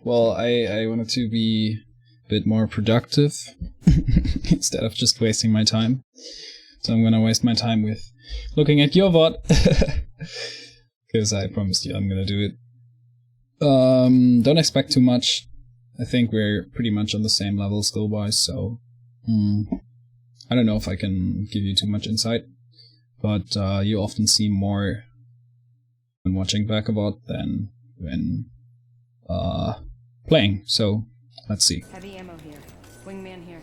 Well, I wanted to be a bit more productive instead of just wasting my time. So I'm gonna waste my time with looking at your VOD. Because I promised you I'm gonna do it. Don't expect too much. I think we're pretty much on the same level skill-wise, so I don't know if I can give you too much insight, but you often see more when watching back about than when playing, so let's see. Heavy ammo here. Wingman here.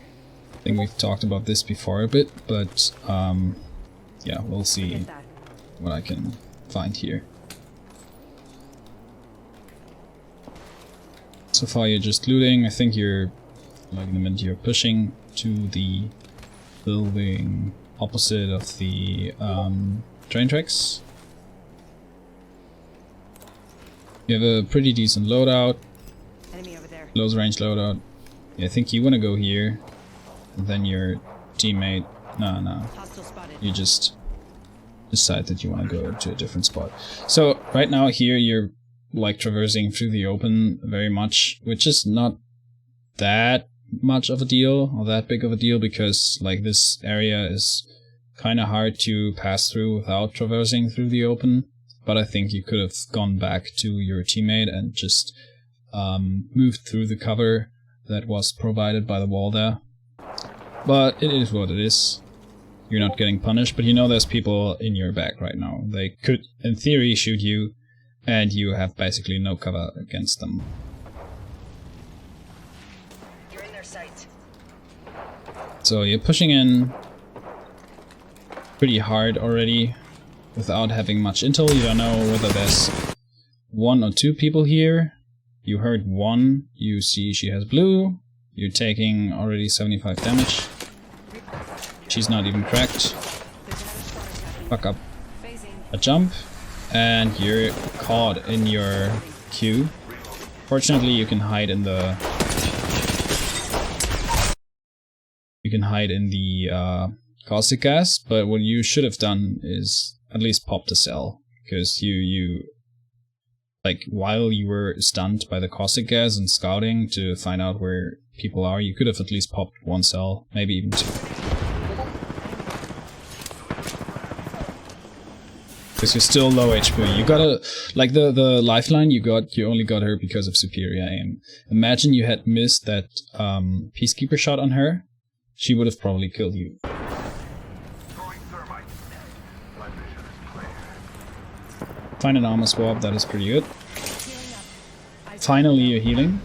I think we've talked about this before a bit, but yeah, we'll see what I can find here. So far you're just looting. I think you're, like, in the minute you're pushing to the building opposite of the train tracks. You have a pretty decent loadout. Enemy over there. Close range loadout. Yeah, I think you want to go here. And then your teammate... No. Hostile spotted. You just decide that you want to go to a different spot. So right now here you're like traversing through the open very much, which is not that much of a deal or that big of a deal, because like this area is kind of hard to pass through without traversing through the open. But I think you could have gone back to your teammate and just moved through the cover that was provided by the wall there. But it is what it is. You're not getting punished, but you know there's people in your back right now. They could, in theory, shoot you, and you have basically no cover against them. You're in their sights. So you're pushing in pretty hard already without having much intel. You don't know whether there's one or two people here. You heard one. You see she has blue. You're taking already 75 damage. She's not even cracked. Fuck up a jump. And you're caught in your queue. Fortunately, you can hide in the... caustic gas, but what you should have done is at least pop the cell. Because you like, while you were stunned by the caustic gas and scouting to find out where people are, you could have at least popped one cell, maybe even two. Because you're still low HP. You gotta, like the lifeline you only got her because of superior aim. Imagine you had missed that peacekeeper shot on her, she would have probably killed you. Find an armor swap, that is pretty good. Finally you're healing.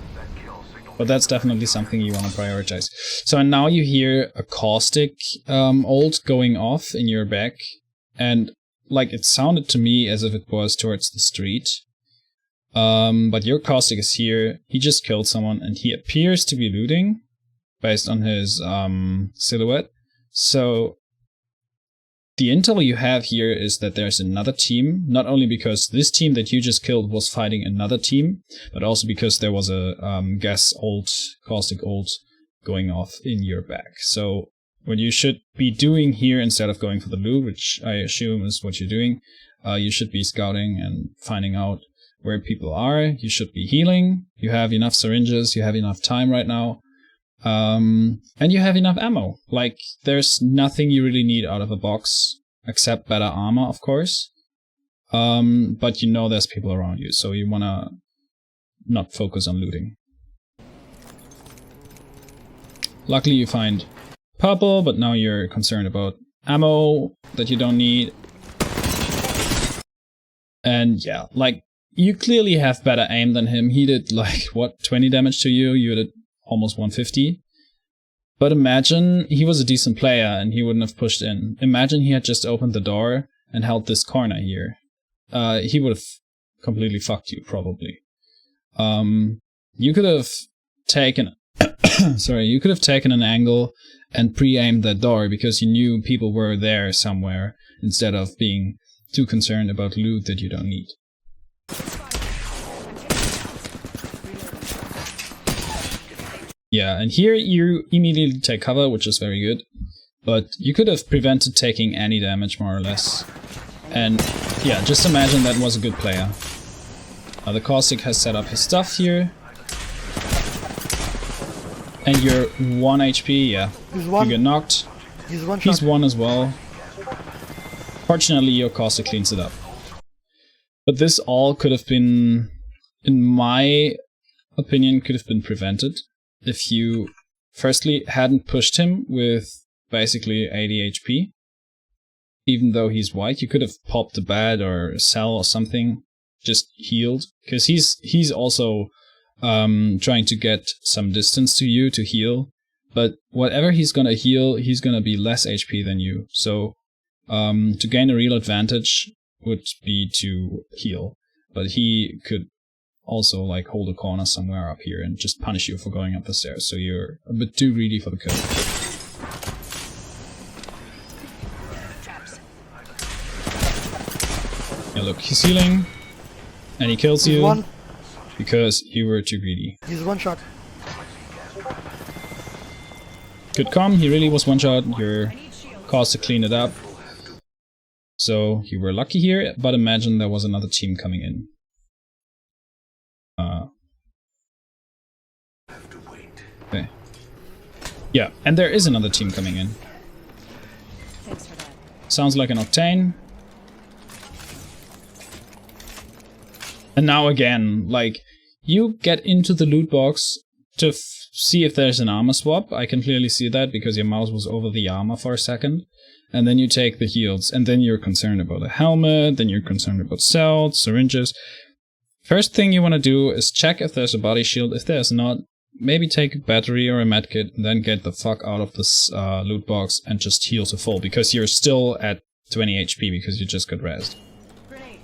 But that's definitely something you want to prioritize. So now you hear a caustic ult going off in your back, and like, it sounded to me as if it was towards the street. But your caustic is here. He just killed someone and he appears to be looting based on his silhouette. So the intel you have here is that there's another team, not only because this team that you just killed was fighting another team, but also because there was a gas ult, caustic ult going off in your back. So what you should be doing here, instead of going for the loot, which I assume is what you're doing, you should be scouting and finding out where people are. You should be healing. You have enough syringes. You have enough time right now. And you have enough ammo. Like, there's nothing you really need out of a box, except better armor, of course. But you know there's people around you, so you wanna not focus on looting. Luckily you find purple, but now you're concerned about ammo that you don't need. And yeah, like, you clearly have better aim than him. He did, like, what, 20 damage to you? You did almost 150. But imagine he was a decent player and he wouldn't have pushed in. Imagine he had just opened the door and held this corner here. He would have completely fucked you, probably. You could have taken... sorry, you could have taken an angle and pre-aimed that door because you knew people were there somewhere, instead of being too concerned about loot that you don't need. Yeah, and here you immediately take cover, which is very good. But you could have prevented taking any damage, more or less. And yeah, just imagine that was a good player. The caustic has set up his stuff here. And you're 1 HP, yeah. He's one. You get knocked. He's one He's shot. 1 as well. Fortunately, your caster cleans it up. But this all could have been, in my opinion, could have been prevented if you firstly hadn't pushed him with basically 80 HP. Even though he's white, you could have popped a bat or a cell or something, just healed, because he's also trying to get some distance to you to heal. But whatever he's gonna heal, he's gonna be less HP than you. So to gain a real advantage would be to heal. But he could also like hold a corner somewhere up here and just punish you for going up the stairs. So you're a bit too greedy for the kill. Traps. Yeah, look, he's healing, and he kills He's you one. because you were too greedy. He's one shot. Good com, he really was one shot. Your cause to clean it up. So you were lucky here, but imagine there was another team coming in. Okay. Yeah, and there is another team coming in. Thanks for that. Sounds like an Octane. And now again, like, you get into the loot box to see if there's an armor swap. I can clearly see that because your mouse was over the armor for a second. And then you take the heals, and then you're concerned about a helmet, then you're concerned about cells, syringes. First thing you want to do is check if there's a body shield. If there's not, maybe take a battery or a medkit, and then get the fuck out of this loot box and just heal to full, because you're still at 20 HP because you just got rezzed. Grenade.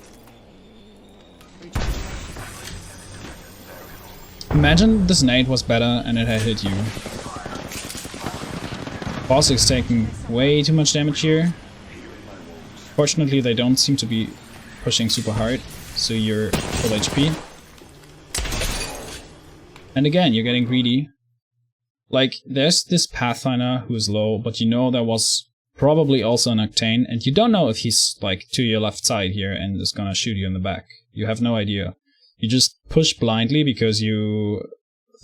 Imagine this nade was better and it had hit you. Boss is taking way too much damage here. Fortunately, they don't seem to be pushing super hard, so you're full HP. And again, you're getting greedy. Like, there's this Pathfinder who's low, but you know there was probably also an Octane, and you don't know if he's, like, to your left side here and is gonna shoot you in the back. You have no idea. You just push blindly because you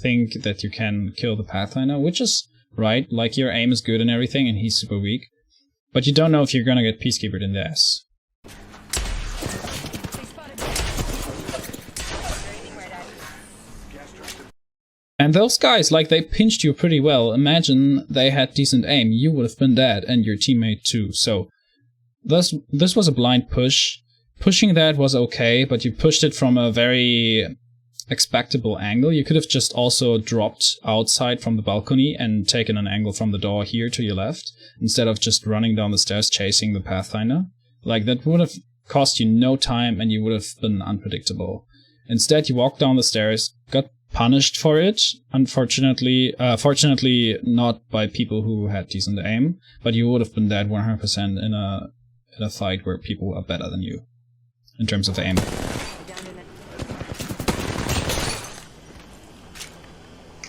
think that you can kill the Pathfinder, which is right, like, your aim is good and everything, and he's super weak. But you don't know if you're gonna get Peacekeepered in the ass. And those guys, like, they pinched you pretty well. Imagine they had decent aim, you would have been dead, and your teammate too. So, this was a blind push. Pushing that was okay, but you pushed it from a very expectable angle. You could have just also dropped outside from the balcony and taken an angle from the door here to your left, instead of just running down the stairs chasing the Pathfinder. Like, that would have cost you no time and you would have been unpredictable. Instead, you walked down the stairs, got punished for it, unfortunately, fortunately not by people who had decent aim, but you would have been dead 100% in a fight where people are better than you in terms of aim.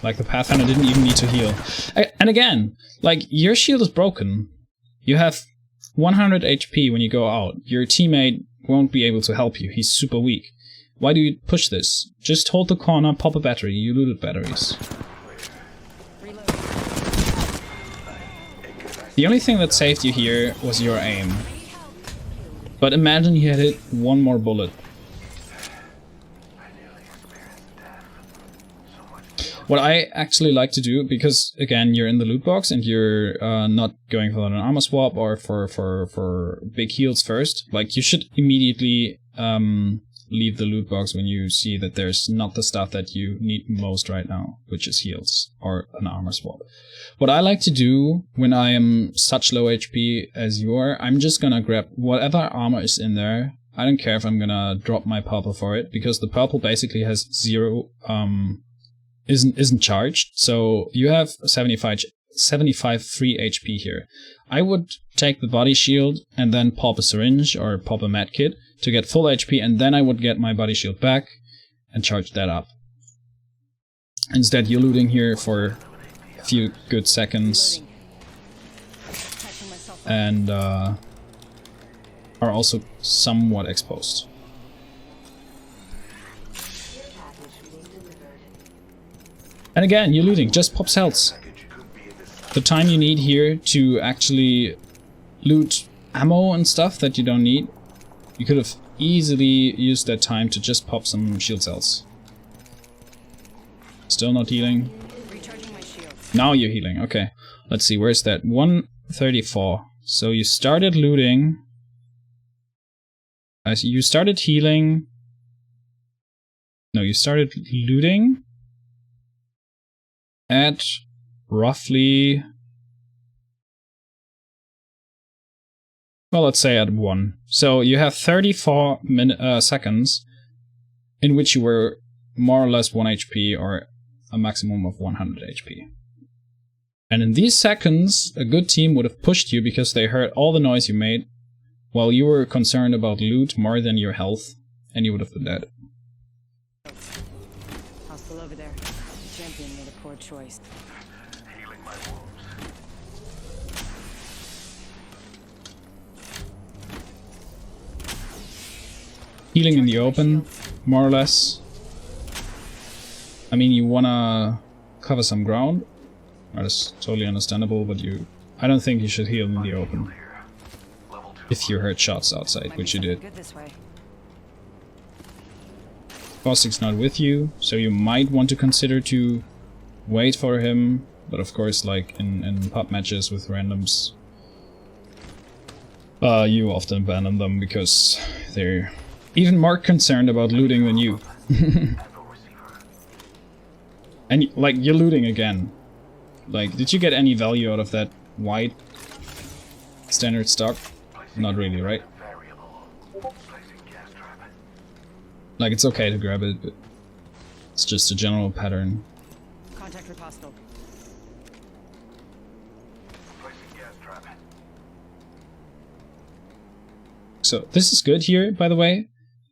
Like, the Pathfinder didn't even need to heal. And again, like, your shield is broken. You have 100 HP when you go out. Your teammate won't be able to help you. He's super weak. Why do you push this? Just hold the corner, pop a battery. You looted batteries. The only thing that saved you here was your aim. But imagine you had hit one more bullet. What I actually like to do, because again you're in the loot box and you're not going for an armor swap or for big heals first, like, you should immediately leave the loot box when you see that there's not the stuff that you need most right now, which is heals or an armor swap. What I like to do when I am such low HP as you are, I'm just gonna grab whatever armor is in there. I don't care if I'm gonna drop my purple for it, because the purple basically has zero isn't charged, so you have 75 free HP here. I would take the body shield and then pop a syringe or pop a medkit to get full HP, and then I would get my body shield back and charge that up. Instead, you're looting here for a few good seconds and are also somewhat exposed. And again, you're looting, just pops health. The time you need here to actually loot ammo and stuff that you don't need, you could have easily used that time to just pop some shield cells. Still not healing. Recharging my shields. Now you're healing, okay. Let's see, where's that? 134. So you started looting. You started healing. No, you started looting at roughly, well, let's say at 1. So you have 34 seconds in which you were more or less 1 HP or a maximum of 100 HP. And in these seconds, a good team would have pushed you because they heard all the noise you made, while you were concerned about loot more than your health, and you would have been dead. Hostile over there. The champion made a poor choice. Healing my wounds. Healing in the open, more or less. I mean, you wanna cover some ground. That is totally understandable, but I don't think you should heal in the open. If you heard shots outside, which you did. Good this way. Caustic's not with you, so you might want to consider to wait for him, but of course, like in pub matches with randoms, you often abandon them because they're even more concerned about looting than you. And like, you're looting again. Like, did you get any value out of that white standard stock? Not really, right? Like, it's okay to grab it, but it's just a general pattern. Contact with hostile. So this is good here, by the way.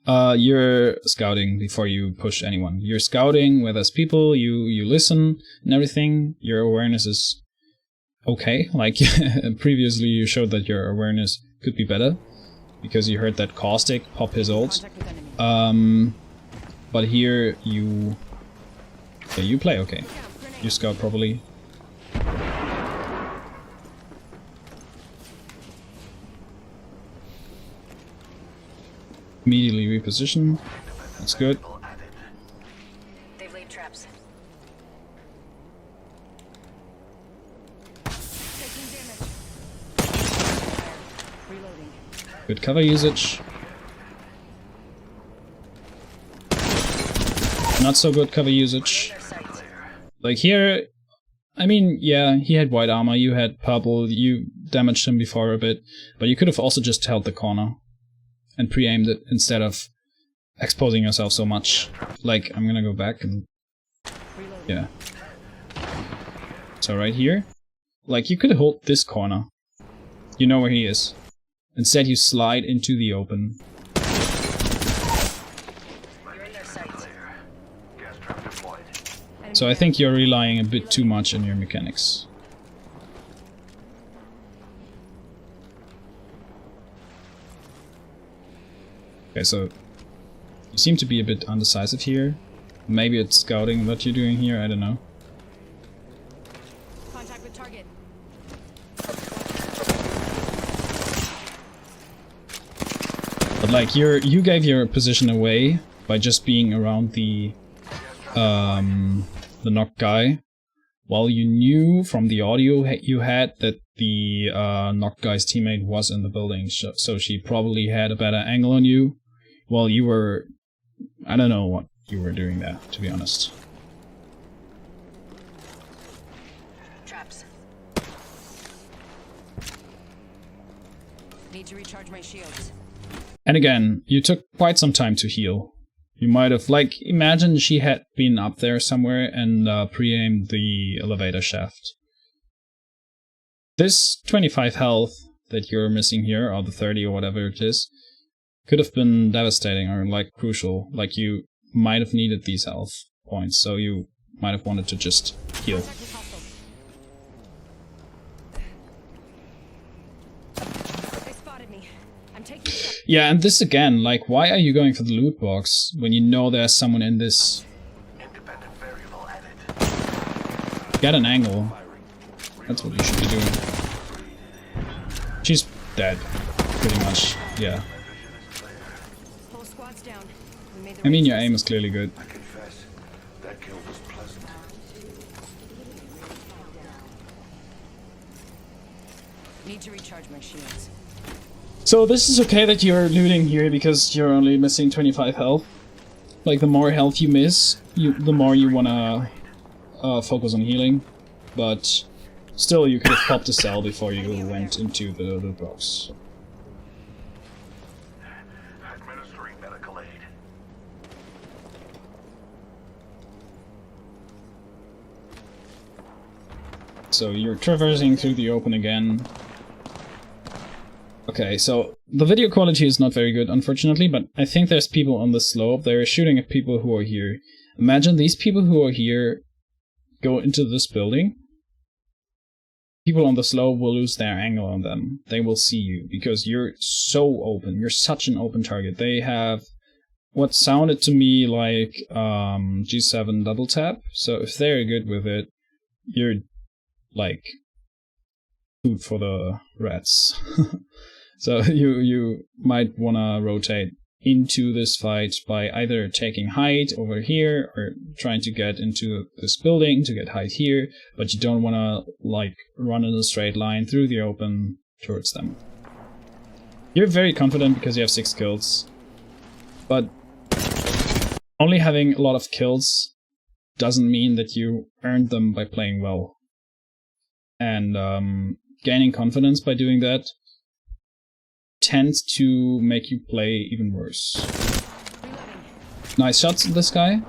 You're scouting before you push anyone. You're scouting where there's people, you listen and everything. Your awareness is okay. Like, previously you showed that your awareness could be better because you heard that Caustic pop his ult. Contact with enemy. But here you play okay. You scout properly. Immediately reposition. That's good. They've laid traps. Taking damage. Reloading. Good cover usage. Not so good cover usage. Like here, I mean, yeah, he had white armor, you had purple, you damaged him before a bit, but you could have also just held the corner and pre-aimed it instead of exposing yourself so much. Like, I'm gonna go back and... yeah. So right here, like, you could hold this corner. You know where he is. Instead you slide into the open. So I think you're relying a bit too much on your mechanics. Okay, so you seem to be a bit undecisive here. Maybe it's scouting what you're doing here, I don't know. Contact with target. But like, you gave your position away by just being around the knock guy, while you knew from the audio you had that the knock guy's teammate was in the building, so she probably had a better angle on you, while you were... I don't know what you were doing there, to be honest. Traps. Need to recharge my shields. And again, you took quite some time to heal. You might have, like, imagine she had been up there somewhere and pre-aimed the elevator shaft. This 25 health that you're missing here, or the 30 or whatever it is, could have been devastating or, like, crucial. Like, you might have needed these health points, so you might have wanted to just heal. Contact with hostile. They spotted me. I'm taking shots. Yeah, and this again, like, why are you going for the loot box when you know there's someone in this? Independent variable added. Get an angle. That's what you should be doing. She's dead, pretty much. Yeah. Whole squad's down. We made the I mean, right your choice. aim is clearly good. I confess, that kill was pleasant. Need to recharge my shields. So this is okay that you're looting here because you're only missing 25 health. Like, the more health you miss, the more you wanna focus on healing. But still, you could have popped a cell before you went into the loot box. Administering medical aid. So you're traversing through the open again. Okay, so the video quality is not very good, unfortunately, but I think there's people on the slope. They're shooting at people who are here. Imagine these people who are here go into this building. People on the slope will lose their angle on them. They will see you because you're so open. You're such an open target. They have what sounded to me like G7 double tap. So if they're good with it, you're like food for the rats. So you might wanna rotate into this fight by either taking height over here or trying to get into this building to get height here, but you don't wanna like run in a straight line through the open towards them. You're very confident because you have 6 kills, but only having a lot of kills doesn't mean that you earned them by playing well. And gaining confidence by doing that tends to make you play even worse. Nice shots at this guy.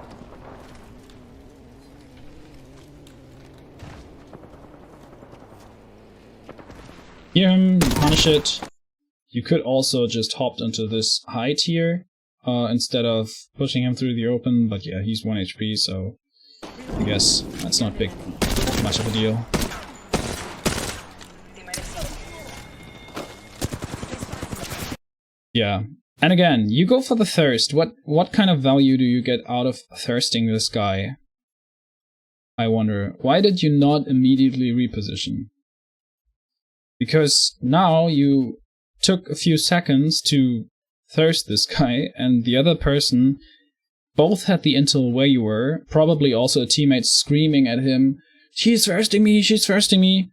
Hear him, punish it. You could also just hop into this height here instead of pushing him through the open, but yeah, he's 1 HP, so I guess that's not much of a deal. Yeah. And again, you go for the thirst. What kind of value do you get out of thirsting this guy? I wonder. Why did you not immediately reposition? Because now you took a few seconds to thirst this guy, and the other person both had the intel where you were, probably also a teammate screaming at him, "She's thirsting me, she's thirsting me!"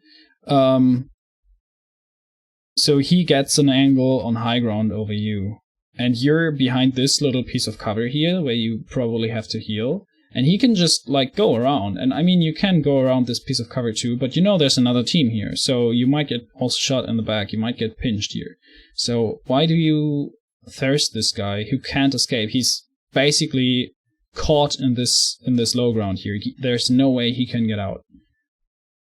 So he gets an angle on high ground over you. And you're behind this little piece of cover here where you probably have to heal. And he can just, like, go around. And I mean, you can go around this piece of cover too, but you know there's another team here. So you might get also shot in the back. You might get pinched here. So why do you thirst this guy who can't escape? He's basically caught in this low ground here. There's no way he can get out.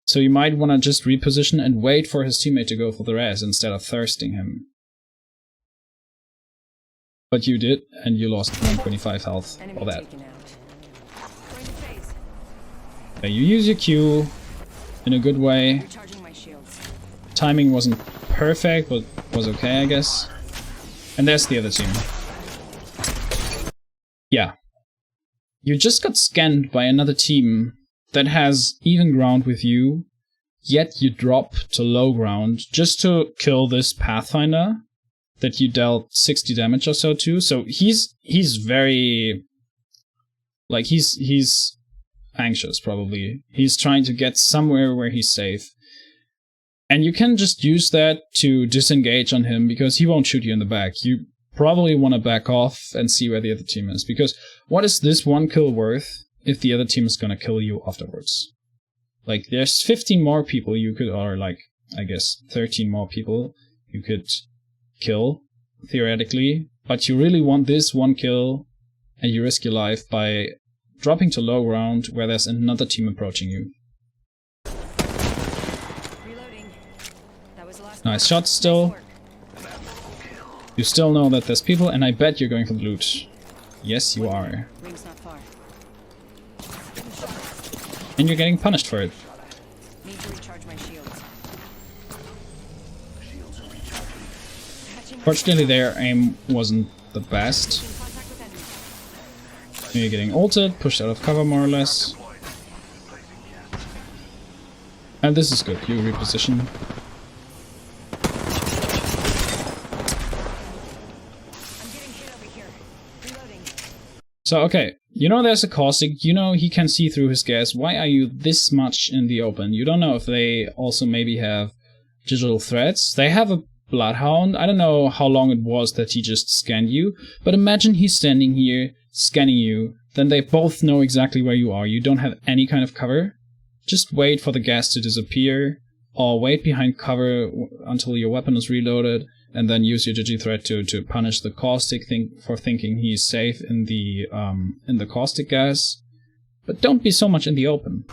So you might want to just reposition and wait for his teammate to go for the res instead of thirsting him. But you did, and you lost 125 health for that. Yeah, you use your Q in a good way. Timing wasn't perfect, but was okay, I guess. And there's the other team. Yeah. You just got scanned by another team that has even ground with you, yet you drop to low ground just to kill this Pathfinder that you dealt 60 damage or so to. So he's very, like, he's anxious probably. He's trying to get somewhere where he's safe. And you can just use that to disengage on him because he won't shoot you in the back. You probably want to back off and see where the other team is, because what is this one kill worth if the other team is gonna kill you afterwards? Like, there's 15 more people you could, or like, I guess 13 more people you could kill, theoretically, but you really want this one kill, and you risk your life by dropping to low ground where there's another team approaching you. Nice shot still. You still know that there's people, and I bet you're going for the loot. Yes, you are. And you're getting punished for it. Need to recharge my shields. Fortunately, their aim wasn't the best. You're getting ulted, pushed out of cover more or less. And this is good, you reposition. I'm getting hit over here. Reloading. So, okay, you know there's a caustic, you know he can see through his gas. Why are you this much in the open? You don't know if they also maybe have digital threats. They have a bloodhound. I don't know how long it was that he just scanned you, but imagine he's standing here scanning you. Then they both know exactly where you are. You don't have any kind of cover. Just wait for the gas to disappear, or wait behind cover until your weapon is reloaded, and then use your digi-threat to punish the caustic for thinking he's safe in the caustic gas. But don't be so much in the open.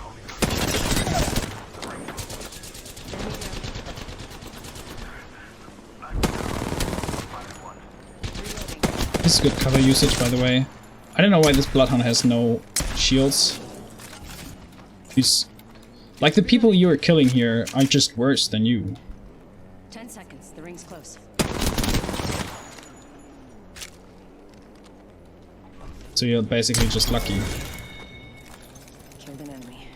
This is good cover usage, by the way. I don't know why this Bloodhound has no shields. He's... like, the people you are killing here are just worse than you. 10 seconds. The ring's close. So you're basically just lucky. Killed an enemy.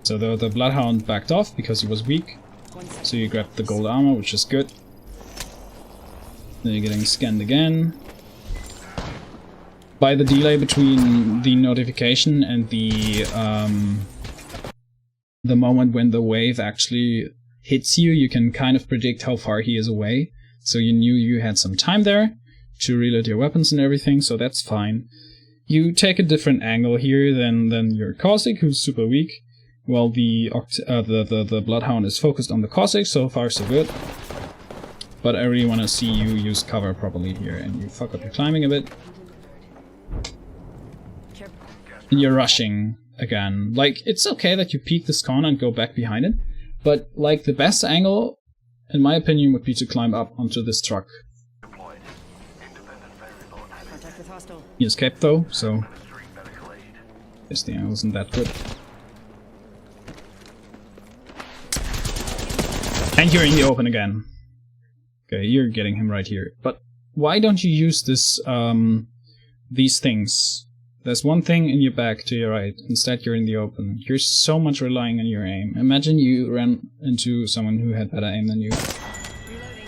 So the Bloodhound backed off because he was weak. 1 second. So you grabbed the gold armor, which is good. Then you're getting scanned again. By the delay between the notification and the moment when the wave actually hits you, you can kind of predict how far he is away. So you knew you had some time there to reload your weapons and everything, so that's fine. You take a different angle here than your Caustic, who's super weak. Well, the Bloodhound is focused on the Caustic, so far so good. But I really want to see you use cover properly here, and you fuck up your climbing a bit. And you're rushing again. Like, it's okay that you peek this corner and go back behind it, but like the best angle, in my opinion, would be to climb up onto this truck. Contact with hostile. He escaped though, so I guess the angle isn't that good. And you're in the open again. Okay, you're getting him right here. But why don't you use this, these things? There's one thing in your back to your right. Instead, you're in the open. You're so much relying on your aim. Imagine you ran into someone who had better aim than you. Reloading.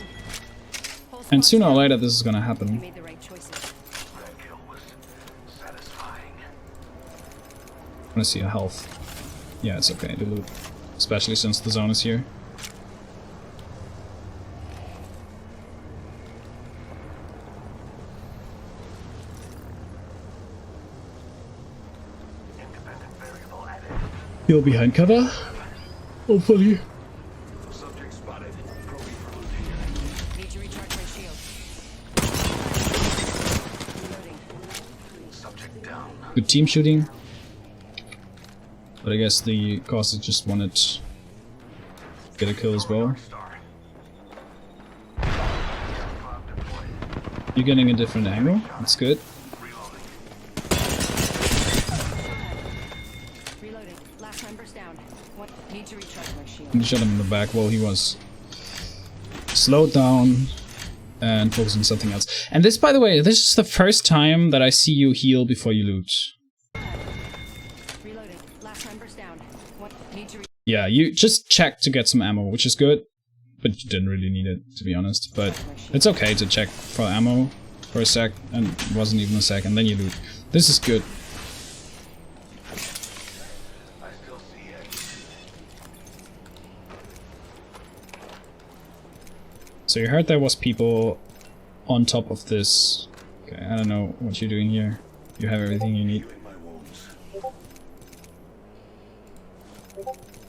Whole And squad's sooner or down. later, this is gonna You happen. made the right choices. That kill was satisfying. I wanna see a health. Yeah, it's okay to loot. Especially since the zone is here. Independent variable added. Heal behind cover. Hopefully. Subject spotted. Probing for loot here. Need to recharge my shield. Reloading. Subject down. Good team shooting. But I guess the Caustic just wanted to get a kill as well. Star. Cloud deployed. You're getting a different angle. That's good. Reloading. Reloading. Last member's down. What? Need to recharge my shield. And you shot him in the back while he was slowed down and focused on something else. And this, by the way, this is the first time that I see you heal before you loot. Reloading. Last member's down. What? Need to Yeah, you just checked to get some ammo, which is good, but you didn't really need it, to be honest. But it's okay to check for ammo for a sec, and it wasn't even a sec, and then you loot. This is good. I still see it. So you heard there was people on top of this. Okay, I don't know what you're doing here. You have everything you need. Healing my wounds.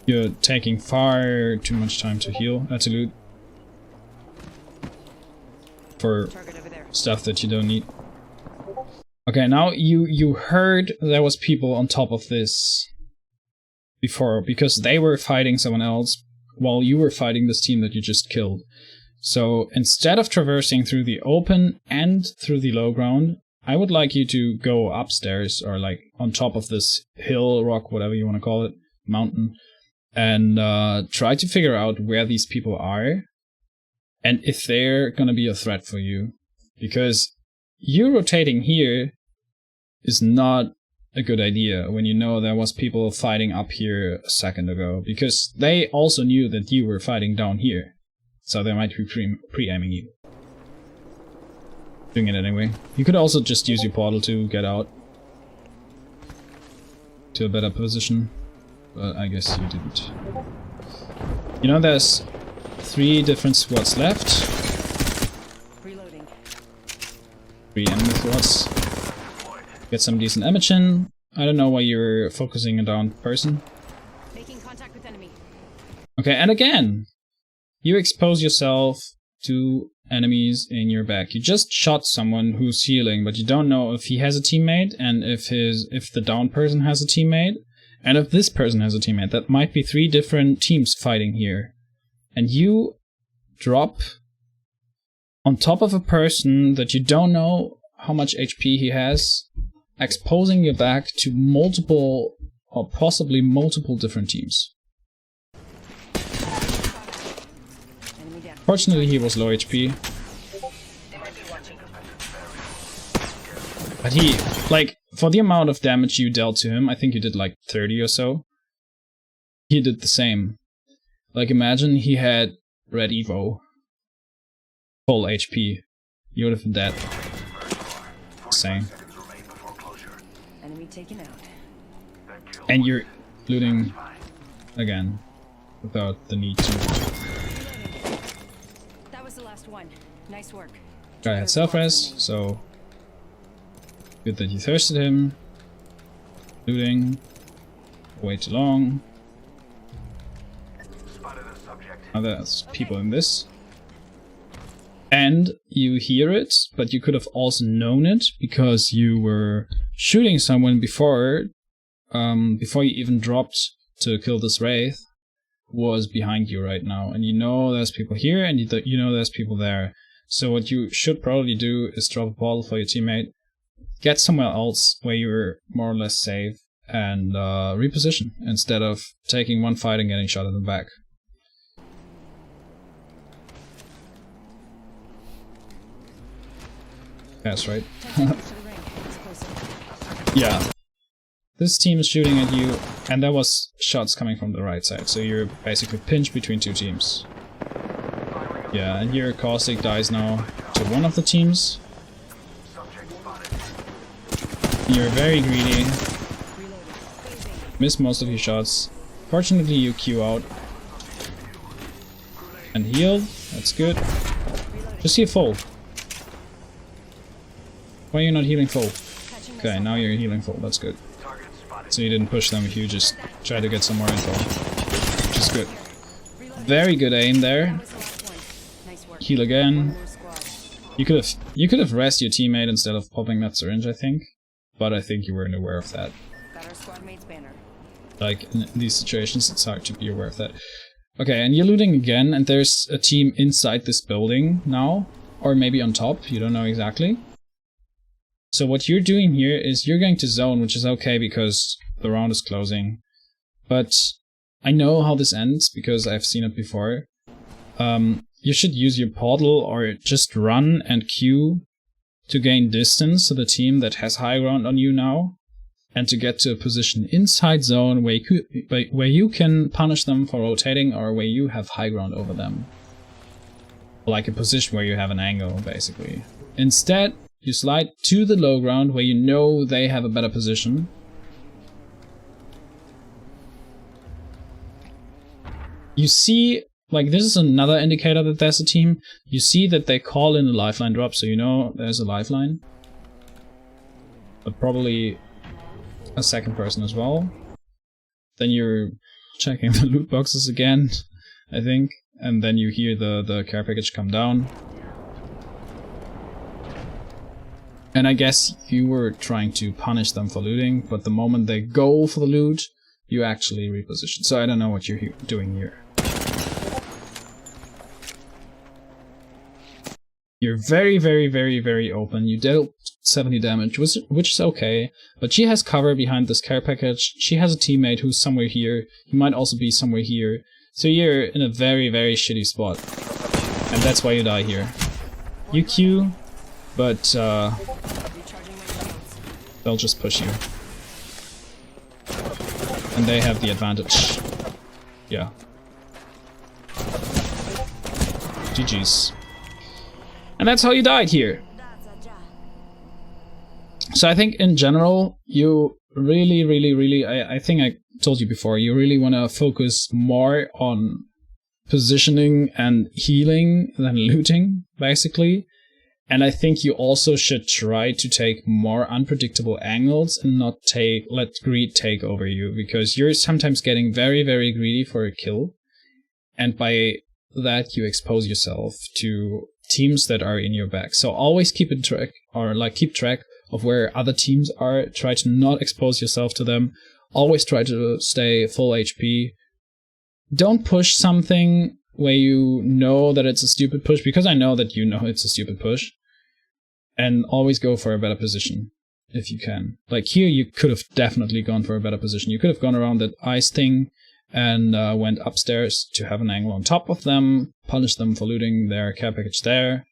You're taking far too much time to heal, to loot. For target over there. stuff that you don't need. Okay, now you heard there was people on top of this before, because they were fighting someone else while you were fighting this team that you just killed. So instead of traversing through the open and through the low ground, I would like you to go upstairs, or like on top of this hill, rock, whatever you want to call it, mountain, and try to figure out where these people are and if they're gonna be a threat for you. Because you rotating here is not a good idea when you know there was people fighting up here a second ago, because they also knew that you were fighting down here, so they might be pre-aiming you. Doing it anyway. You could also just use your portal to get out to a better position, but I guess you didn't. You know, there's 3 different squads left. Reloading. 3 enemy squads. Get some decent ammunition. I don't know why you're focusing a downed person. Making contact with enemy. Okay, and again, you expose yourself to enemies in your back. You just shot someone who's healing, but you don't know if he has a teammate, and if the down person has a teammate, and if this person has a teammate. That might be 3 different teams fighting here. And you drop on top of a person that you don't know how much HP he has, exposing your back to multiple, or possibly multiple different teams. Enemy down. Fortunately, he was low HP. But he, like, for the amount of damage you dealt to him, I think you did like 30 or so. He did the same. Like, imagine he had Red Evo. Full HP. You would have been dead. Same. Enemy taken out. And you're looting again. Without the need to. That was the last one. Nice work. Guy had self-res, so good that you thirsted him. Looting. Way too long. Now there's people in this. And you hear it, but you could have also known it because you were shooting someone before you even dropped to kill this wraith, was behind you right now. And you know there's people here, and you know there's people there. So what you should probably do is drop a bottle for your teammate, get somewhere else where you're more or less safe, and reposition instead of taking one fight and getting shot in the back. That's right. Yeah. This team is shooting at you, and there was shots coming from the right side, so you're basically pinched between 2 teams. Yeah, and your caustic dies now to one of the teams. You're very greedy. Miss most of your shots. Fortunately, you queue out. And heal. That's good. Just heal full. Why are you not healing full? Okay, now you're healing full. That's good. So you didn't push them, you just tried to get some more info. Which is good. Very good aim there. Heal again. You could have rest your teammate instead of popping that syringe, I think. But I think you weren't aware of that. Like, in these situations, it's hard to be aware of that. Okay, and you're looting again, and there's a team inside this building now. Or maybe on top, you don't know exactly. So what you're doing here is you're going to zone, which is okay because the round is closing. But I know how this ends because I've seen it before. You should use your portal or just run and queue to gain distance to the team that has high ground on you now, and to get to a position inside zone where you can punish them for rotating, or where you have high ground over them. Like a position where you have an angle, basically. Instead, you slide to the low ground where you know they have a better position. You see, like, this is another indicator that there's a team. You see that they call in a lifeline drop, so you know there's a lifeline. But probably a second person as well. Then you're checking the loot boxes again, I think. And then you hear the care package come down. And I guess you were trying to punish them for looting, but the moment they go for the loot, you actually reposition. So I don't know what you're doing here. You're very, very, very, very open. You dealt 70 damage, which is okay, but she has cover behind this care package. She has a teammate who's somewhere here. He might also be somewhere here. So you're in a very, very shitty spot. And that's why you die here. You queue, but they'll just push you. and they have the advantage. Yeah. GG's. And that's how you died here. So I think in general, you really, I think I told you before, you really want to focus more on positioning and healing than looting, basically. And I think you also should try to take more unpredictable angles and not let greed take over you, because you're sometimes getting very greedy for a kill, and by that you expose yourself to teams that are in your back. So always keep track of where other teams are. Try to not expose yourself to them. Always try to stay full HP. Don't push something where you know that it's a stupid push, because I know that you know it's a stupid push. And always go for a better position if you can. Like here, you could have definitely gone for a better position. You could have gone around that ice thing and went upstairs to have an angle on top of them, punish them for looting their care package there.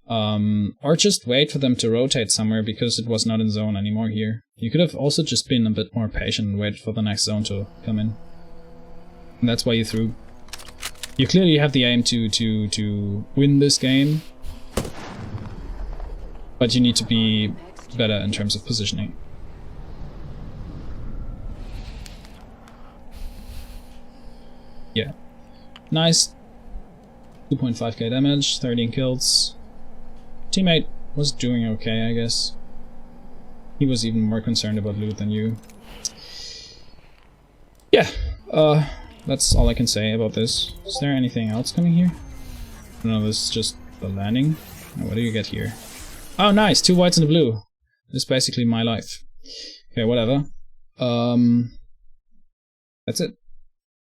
Or just wait for them to rotate somewhere, because it was not in zone anymore here. You could have also just been a bit more patient and waited for the next zone to come in. And that's why you threw. You clearly have the aim to win this game, but you need to be better in terms of positioning. Yeah. Nice. 2.5k damage, 13 kills. Teammate was doing okay, I guess. He was even more concerned about loot than you. Yeah, that's all I can say about this. Is there anything else coming here? No, this is just the landing. Now, what do you get here? Oh, nice! 2 whites and a blue. This is basically my life. Okay, whatever. That's it.